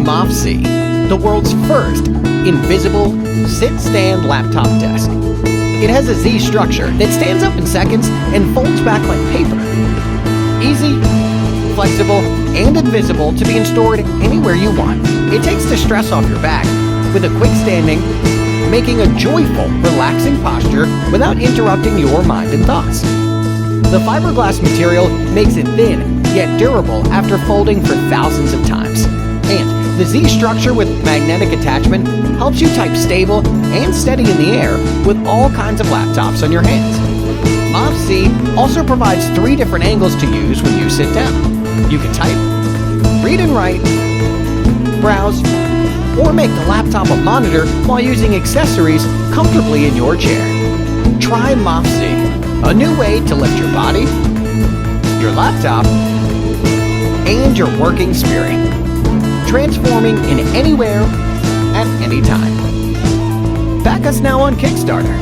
Moft Z, the world's first invisible sit-stand laptop desk. It has a Z structure that stands up in seconds and folds back like paper. Easy, flexible, and invisible to be stored anywhere you want. It takes the stress off your back with a quick standing, making a joyful, relaxing posture without interrupting your mind and thoughts. The fiberglass material makes it thin yet durable after folding for thousands of times. And the Z structure with magnetic attachment helps you type stable and steady in the air with all kinds of laptops on your hands. Moft Z also provides 3 different angles to use when you sit down. You can type, read and write, browse, or make the laptop a monitor while using accessories comfortably in your chair. Try Moft Z, a new way to lift your body, your laptop, and your working spirit, transforming in anywhere, at any time. Back us now on Kickstarter.